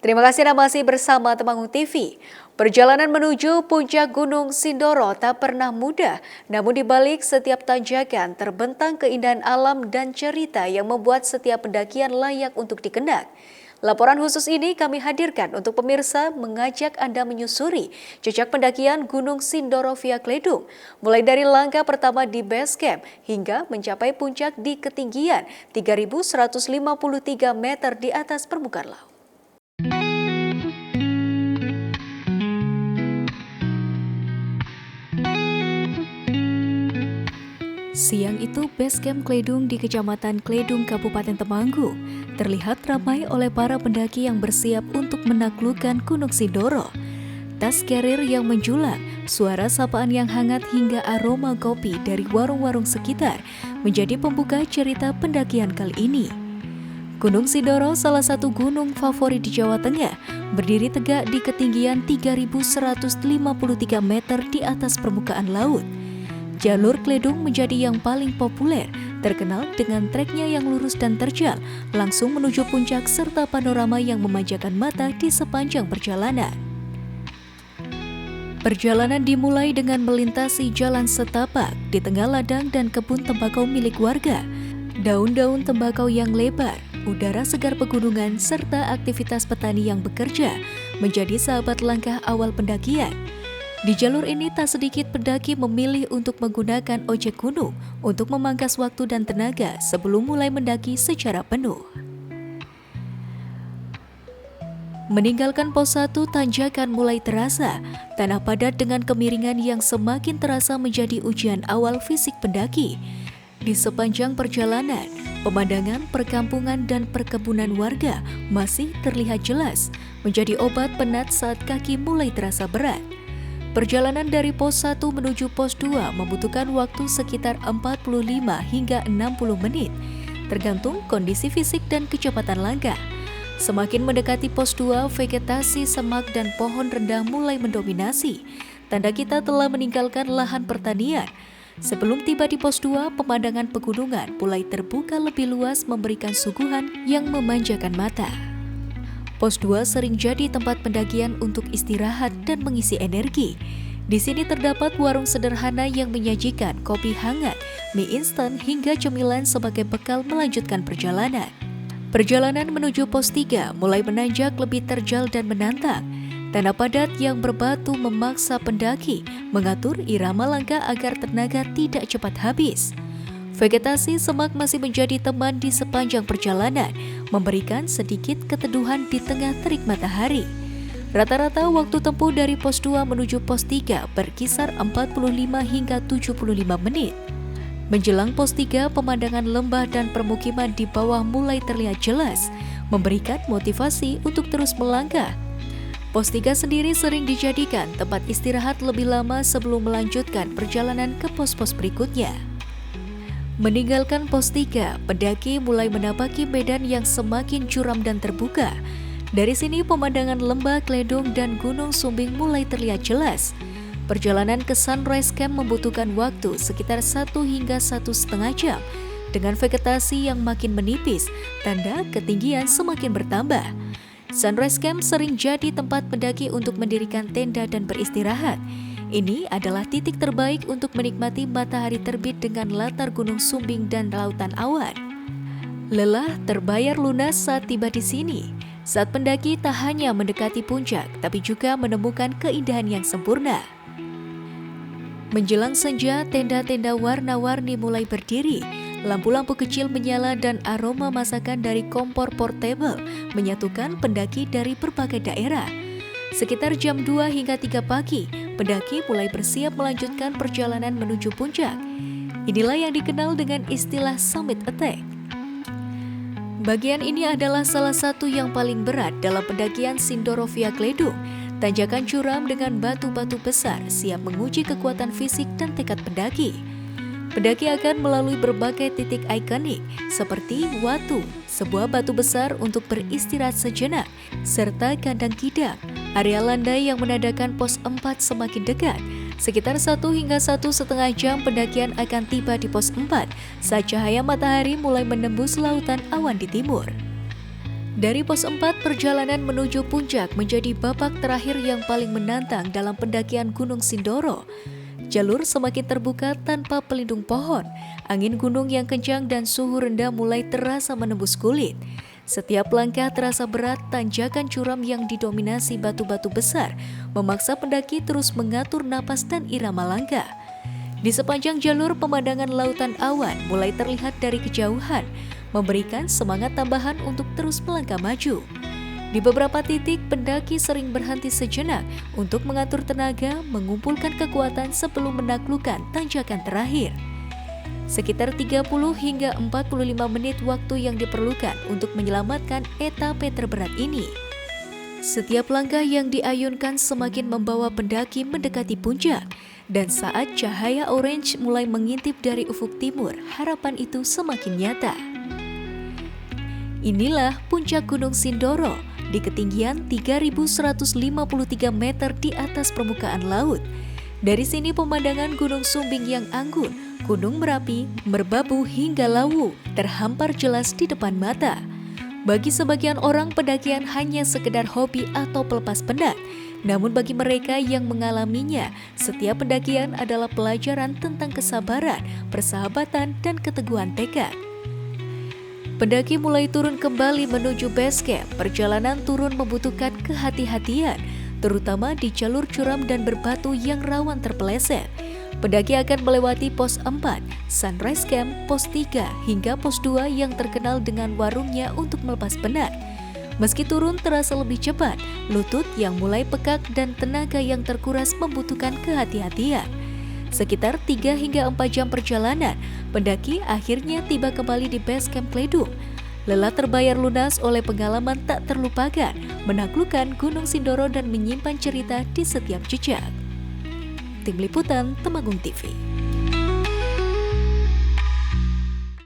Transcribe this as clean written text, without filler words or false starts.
Terima kasih Anda masih bersama Temanggung TV. Perjalanan menuju puncak Gunung Sindoro tak pernah mudah, namun di balik setiap tanjakan terbentang keindahan alam dan cerita yang membuat setiap pendakian layak untuk dikenang. Laporan khusus ini kami hadirkan untuk pemirsa mengajak Anda menyusuri jejak pendakian Gunung Sindoro via Kledung, mulai dari langkah pertama di base camp hingga mencapai puncak di ketinggian 3.153 meter di atas permukaan laut. Siang itu base camp Kledung di Kecamatan Kledung, Kabupaten Temanggung terlihat ramai oleh para pendaki yang bersiap untuk menaklukkan Gunung Sindoro. Tas carrier yang menjulang, suara sapaan yang hangat hingga aroma kopi dari warung-warung sekitar menjadi pembuka cerita pendakian kali ini. Gunung Sindoro, salah satu gunung favorit di Jawa Tengah, berdiri tegak di ketinggian 3.153 meter di atas permukaan laut. Jalur Kledung menjadi yang paling populer, terkenal dengan treknya yang lurus dan terjal, langsung menuju puncak serta panorama yang memanjakan mata di sepanjang perjalanan. Perjalanan dimulai dengan melintasi jalan setapak di tengah ladang dan kebun tembakau milik warga. Daun-daun tembakau yang lebar, udara segar pegunungan, serta aktivitas petani yang bekerja menjadi sahabat langkah awal pendakian. Di jalur ini tak sedikit pendaki memilih untuk menggunakan ojek gunung untuk memangkas waktu dan tenaga sebelum mulai mendaki secara penuh. Meninggalkan pos 1, tanjakan mulai terasa. Tanah padat dengan kemiringan yang semakin terasa menjadi ujian awal fisik pendaki. Di sepanjang perjalanan, pemandangan perkampungan dan perkebunan warga masih terlihat jelas, menjadi obat penat saat kaki mulai terasa berat. Perjalanan dari pos 1 menuju pos 2 membutuhkan waktu sekitar 45 hingga 60 menit, tergantung kondisi fisik dan kecepatan langkah. Semakin mendekati pos 2, vegetasi semak dan pohon rendah mulai mendominasi. Tanda kita telah meninggalkan lahan pertanian. Sebelum tiba di pos 2, pemandangan pegunungan mulai terbuka lebih luas memberikan suguhan yang memanjakan mata. Pos 2 sering jadi tempat pendakian untuk istirahat dan mengisi energi. Di sini terdapat warung sederhana yang menyajikan kopi hangat, mie instan hingga cemilan sebagai bekal melanjutkan perjalanan. Perjalanan menuju pos 3 mulai menanjak lebih terjal dan menantang. Tanah padat yang berbatu memaksa pendaki mengatur irama langkah agar tenaga tidak cepat habis. Vegetasi semak masih menjadi teman di sepanjang perjalanan, memberikan sedikit keteduhan di tengah terik matahari. Rata-rata waktu tempuh dari pos 2 menuju pos 3 berkisar 45 hingga 75 menit. Menjelang pos 3, pemandangan lembah dan permukiman di bawah mulai terlihat jelas, memberikan motivasi untuk terus melangkah. Pos 3 sendiri sering dijadikan tempat istirahat lebih lama sebelum melanjutkan perjalanan ke pos-pos berikutnya. Meninggalkan pos 3, pendaki mulai menapaki medan yang semakin curam dan terbuka. Dari sini pemandangan lembah Kledung dan Gunung Sumbing mulai terlihat jelas. Perjalanan ke Sunrise Camp membutuhkan waktu sekitar 1 hingga 1,5 jam. Dengan vegetasi yang makin menipis, tanda ketinggian semakin bertambah. Sunrise Camp sering jadi tempat pendaki untuk mendirikan tenda dan beristirahat. Ini adalah titik terbaik untuk menikmati matahari terbit dengan latar Gunung Sumbing dan lautan awan. Lelah terbayar lunas saat tiba di sini. Saat pendaki tak hanya mendekati puncak, tapi juga menemukan keindahan yang sempurna. Menjelang senja, tenda-tenda warna-warni mulai berdiri. Lampu-lampu kecil menyala dan aroma masakan dari kompor portable menyatukan pendaki dari berbagai daerah. Sekitar jam 2 hingga 3 pagi, pendaki mulai bersiap melanjutkan perjalanan menuju puncak. Inilah yang dikenal dengan istilah summit attack. Bagian ini adalah salah satu yang paling berat dalam pendakian Sindoro via Kledung. Tanjakan curam dengan batu-batu besar siap menguji kekuatan fisik dan tekad pendaki. Pendaki akan melalui berbagai titik ikonik seperti Watu, sebuah batu besar untuk beristirahat sejenak, serta kandang kidang, area landai yang menandakan pos 4 semakin dekat. Sekitar 1 hingga 1,5 jam pendakian akan tiba di pos 4 saat cahaya matahari mulai menembus lautan awan di timur. Dari pos 4, perjalanan menuju puncak menjadi babak terakhir yang paling menantang dalam pendakian Gunung Sindoro. Jalur semakin terbuka tanpa pelindung pohon, angin gunung yang kencang dan suhu rendah mulai terasa menembus kulit. Setiap langkah terasa berat, tanjakan curam yang didominasi batu-batu besar memaksa pendaki terus mengatur napas dan irama langkah. Di sepanjang jalur, pemandangan lautan awan mulai terlihat dari kejauhan, memberikan semangat tambahan untuk terus melangkah maju. Di beberapa titik, pendaki sering berhenti sejenak untuk mengatur tenaga, mengumpulkan kekuatan sebelum menaklukkan tanjakan terakhir. Sekitar 30 hingga 45 menit waktu yang diperlukan untuk menyelamatkan etape terberat ini. Setiap langkah yang diayunkan semakin membawa pendaki mendekati puncak, dan saat cahaya orange mulai mengintip dari ufuk timur, harapan itu semakin nyata. Inilah puncak Gunung Sindoro di ketinggian 3.153 meter di atas permukaan laut. Dari sini pemandangan Gunung Sumbing yang anggun, Gunung Merapi, Merbabu hingga Lawu terhampar jelas di depan mata. Bagi sebagian orang, pendakian hanya sekedar hobi atau pelepas penat. Namun bagi mereka yang mengalaminya, setiap pendakian adalah pelajaran tentang kesabaran, persahabatan, dan keteguhan tekad. Pendaki mulai turun kembali menuju base camp. Perjalanan turun membutuhkan kehati-hatian, terutama di jalur curam dan berbatu yang rawan terpeleset. Pendaki akan melewati pos 4, Sunrise Camp, pos 3, hingga pos 2 yang terkenal dengan warungnya untuk melepas penat. Meski turun terasa lebih cepat, lutut yang mulai pekak dan tenaga yang terkuras membutuhkan kehati-hatian. Sekitar 3 hingga 4 jam perjalanan, pendaki akhirnya tiba kembali di base camp Kledung. Lelah terbayar lunas oleh pengalaman tak terlupakan, menaklukkan Gunung Sindoro dan menyimpan cerita di setiap jejak. Tim Liputan Temanggung TV.